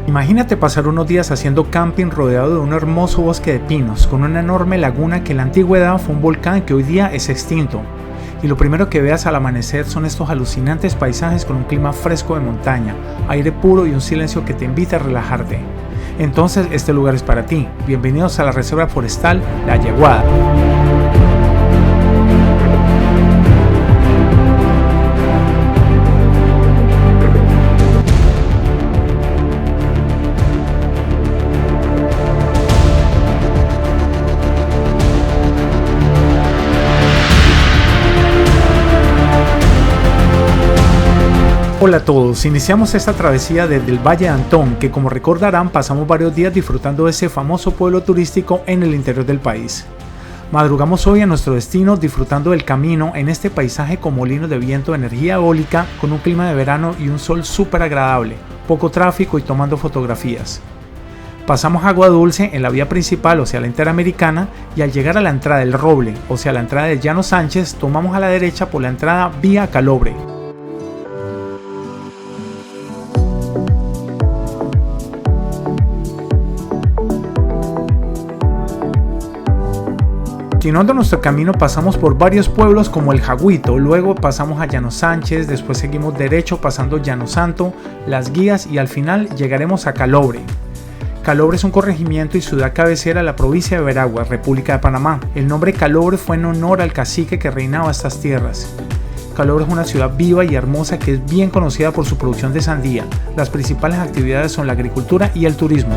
Imagínate pasar unos días haciendo camping rodeado de un hermoso bosque de pinos, con una enorme laguna que en la antigüedad fue un volcán que hoy día es extinto. Y lo primero que veas al amanecer son estos alucinantes paisajes con un clima fresco de montaña, aire puro y un silencio que te invita a relajarte. Entonces este lugar es para ti. Bienvenidos a la Reserva Forestal La Yeguada. Hola a todos, iniciamos esta travesía desde el Valle de Antón, que como recordarán pasamos varios días disfrutando de ese famoso pueblo turístico en el interior del país. Madrugamos hoy a nuestro destino disfrutando del camino en este paisaje con molinos de viento de energía eólica, con un clima de verano y un sol súper agradable, poco tráfico y tomando fotografías. Pasamos Agua Dulce en la vía principal, o sea la Interamericana, y al llegar a la entrada del Roble, o sea la entrada de Llano Sánchez, tomamos a la derecha por la entrada vía Calobre. Continuando nuestro camino pasamos por varios pueblos como El Jagüito, luego pasamos a Llano Sánchez, después seguimos derecho pasando Llano Santo, Las Guías y al final llegaremos a Calobre. Calobre es un corregimiento y ciudad cabecera de la provincia de Veraguas, República de Panamá. El nombre Calobre fue en honor al cacique que reinaba estas tierras. Calobre es una ciudad viva y hermosa que es bien conocida por su producción de sandía. Las principales actividades son la agricultura y el turismo.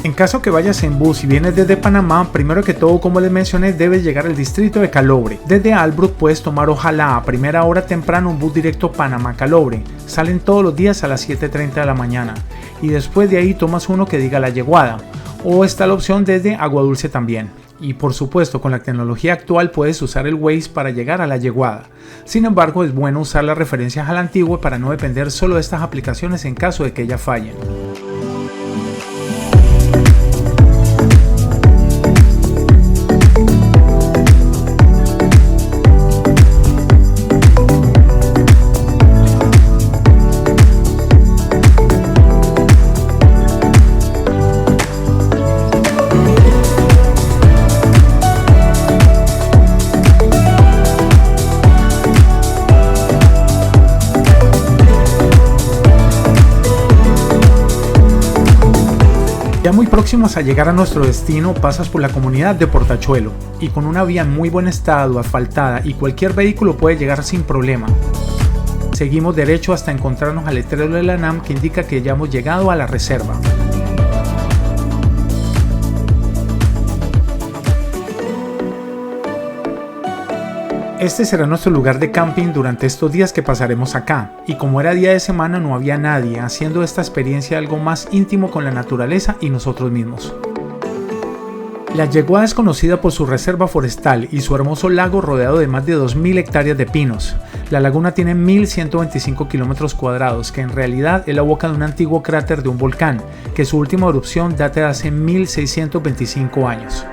En caso que vayas en bus y vienes desde Panamá, primero que todo, como les mencioné, debes llegar al distrito de Calobre. Desde Albrook puedes tomar ojalá a primera hora temprano un bus directo Panamá-Calobre. Salen todos los días a las 7:30 de la mañana. Y después de ahí tomas uno que diga La Yeguada. O está la opción desde Agua Dulce también. Y por supuesto, con la tecnología actual puedes usar el Waze para llegar a La Yeguada. Sin embargo, es bueno usar las referencias a la antigua para no depender solo de estas aplicaciones en caso de que ellas fallen. Ya muy próximos a llegar a nuestro destino pasas por la comunidad de Portachuelo y con una vía en muy buen estado, asfaltada y cualquier vehículo puede llegar sin problema. Seguimos derecho hasta encontrarnos al letrero de la ANAM que indica que ya hemos llegado a la reserva. Este será nuestro lugar de camping durante estos días que pasaremos acá, y como era día de semana no había nadie, haciendo esta experiencia algo más íntimo con la naturaleza y nosotros mismos. La Yeguada es conocida por su reserva forestal y su hermoso lago rodeado de más de 2.000 hectáreas de pinos. La laguna tiene 1.125 kilómetros cuadrados, que en realidad es la boca de un antiguo cráter de un volcán, que su última erupción data de hace 1.625 años.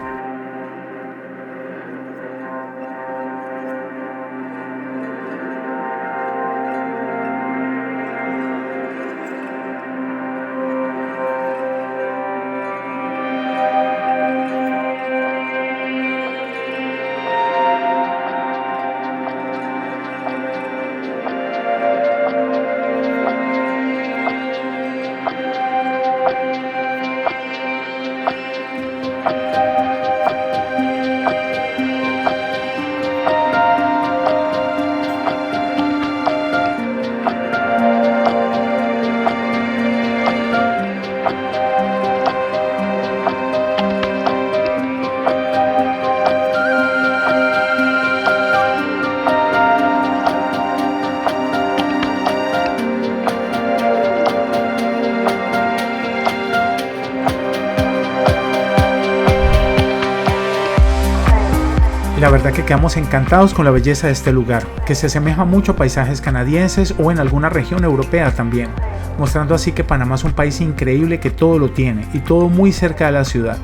Y la verdad que quedamos encantados con la belleza de este lugar, que se asemeja mucho a paisajes canadienses o en alguna región europea también, mostrando así que Panamá es un país increíble que todo lo tiene y todo muy cerca de la ciudad.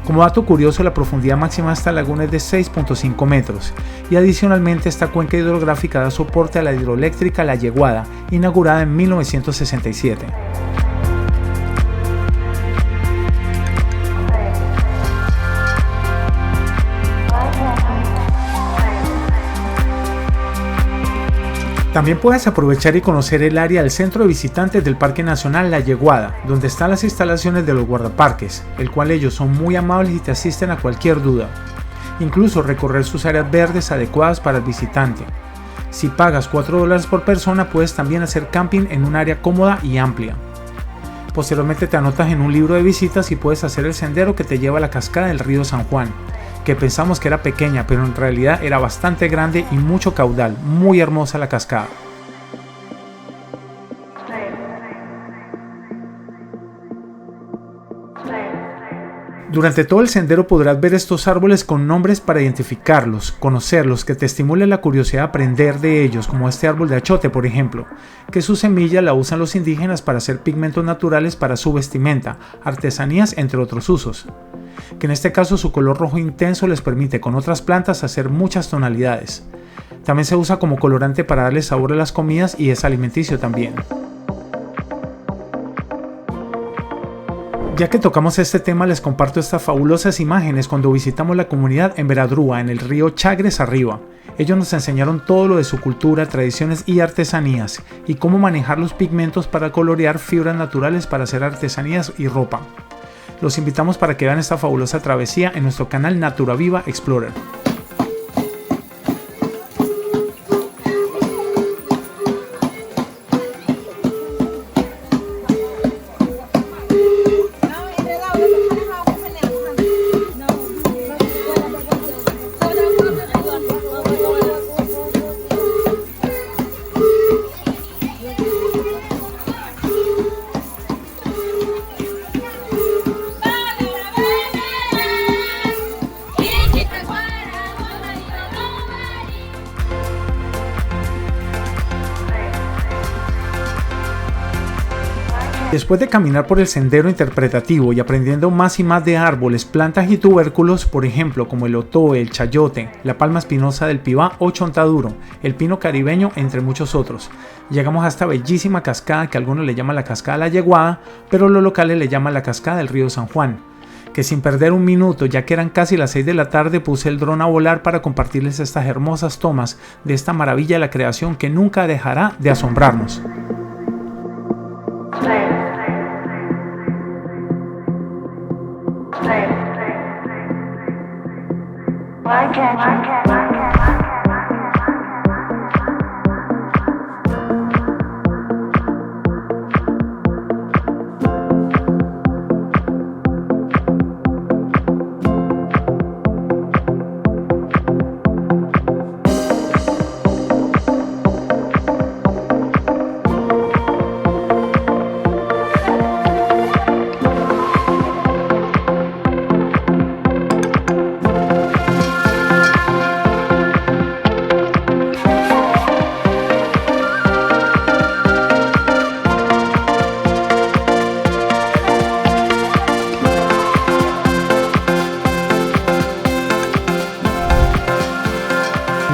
Como dato curioso, la profundidad máxima de esta laguna es de 6.5 metros y adicionalmente esta cuenca hidrográfica da soporte a la hidroeléctrica La Yeguada, inaugurada en 1967. También puedes aprovechar y conocer el área del centro de visitantes del Parque Nacional La Yeguada, donde están las instalaciones de los guardaparques, el cual ellos son muy amables y te asisten a cualquier duda. Incluso recorrer sus áreas verdes adecuadas para el visitante. Si pagas $4 por persona, puedes también hacer camping en un área cómoda y amplia. Posteriormente te anotas en un libro de visitas y puedes hacer el sendero que te lleva a la cascada del río San Juan, que pensamos que era pequeña, pero en realidad era bastante grande y mucho caudal, muy hermosa la cascada. Durante todo el sendero podrás ver estos árboles con nombres para identificarlos, conocerlos, que te estimule la curiosidad de aprender de ellos, como este árbol de achote por ejemplo, que su semilla la usan los indígenas para hacer pigmentos naturales para su vestimenta, artesanías entre otros usos, que en este caso su color rojo intenso les permite con otras plantas hacer muchas tonalidades. También se usa como colorante para darle sabor a las comidas y es alimenticio también. Ya que tocamos este tema, les comparto estas fabulosas imágenes cuando visitamos la comunidad en Veradrúa, en el río Chagres arriba. Ellos nos enseñaron todo lo de su cultura, tradiciones y artesanías, y cómo manejar los pigmentos para colorear fibras naturales para hacer artesanías y ropa. Los invitamos para que vean esta fabulosa travesía en nuestro canal Naturaviva Explorer. Después de caminar por el sendero interpretativo y aprendiendo más y más de árboles, plantas y tubérculos, por ejemplo como el otoe, el chayote, la palma espinosa del pibá o chontaduro, el pino caribeño, entre muchos otros, llegamos a esta bellísima cascada que algunos le llaman la cascada La Yeguada, pero los locales le llaman la cascada del río San Juan, que sin perder un minuto, ya que eran casi las 6 de la tarde, puse el dron a volar para compartirles estas hermosas tomas de esta maravilla de la creación que nunca dejará de asombrarnos.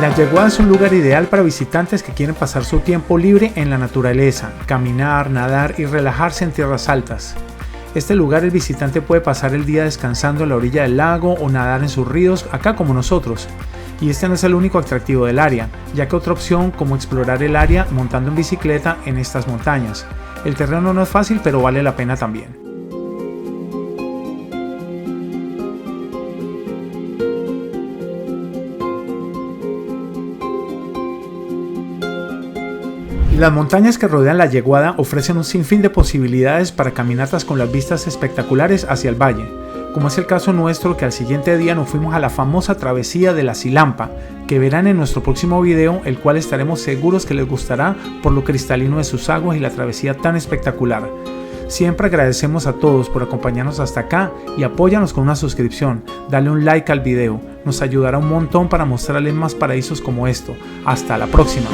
La Yeguada es un lugar ideal para visitantes que quieren pasar su tiempo libre en la naturaleza, caminar, nadar y relajarse en tierras altas. Este lugar el visitante puede pasar el día descansando en la orilla del lago o nadar en sus ríos, acá como nosotros. Y este no es el único atractivo del área, ya que otra opción como explorar el área montando en bicicleta en estas montañas. El terreno no es fácil, pero vale la pena también. Las montañas que rodean la Yeguada ofrecen un sinfín de posibilidades para caminatas con las vistas espectaculares hacia el valle, como es el caso nuestro que al siguiente día nos fuimos a la famosa travesía de la Silampa, que verán en nuestro próximo video, el cual estaremos seguros que les gustará por lo cristalino de sus aguas y la travesía tan espectacular. Siempre agradecemos a todos por acompañarnos hasta acá y apóyanos con una suscripción, dale un like al video, nos ayudará un montón para mostrarles más paraísos como esto. Hasta la próxima.